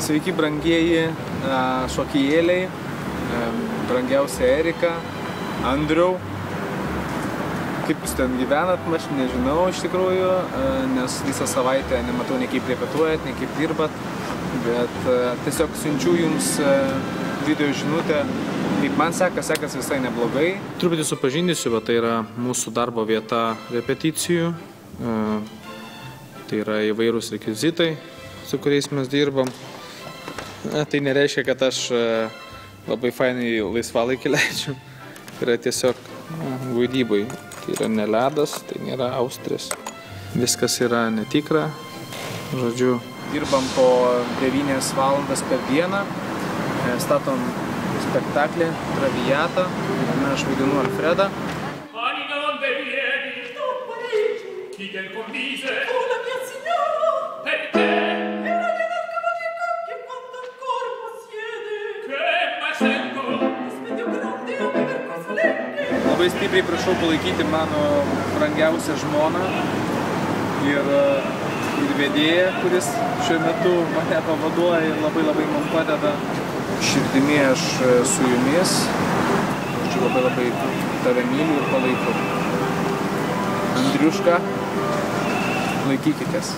Sveiki, brangieji šokėjėliai, brangiausia Erika, Andriau. Kaip jūs ten gyvenat, aš nežinau iš tikrųjų, nes visą savaitę nematau nei kaip repetuojat, nei kaip dirbat, bet tiesiog siunčiu jums video žinutę, kaip man sekas visai neblogai. Truputį supažindysiu, tai yra mūsų darbo vieta repeticijų, tai yra įvairūs rekvizitai, su kuriais mes dirbam. Tai nereiškia, kad aš labai fainai laisvalaikį leidžiu, tai yra tiesiog vaidybai. Tai yra ne ledas, tai nėra Austrės. Viskas yra netikra, žodžiu. Dirbam po 9 valandas per dieną, statom spektaklį Traviatą, aš vaidinu Alfredą. Labai stipriai prašau palaikyti mano brangiausią žmoną ir vedėją, kuris šiuo metu mane pavaduoja ir labai man padeda. Širdimi aš su jumis, aš labai tave myliu ir palaikau. Andriuška, laikykitės.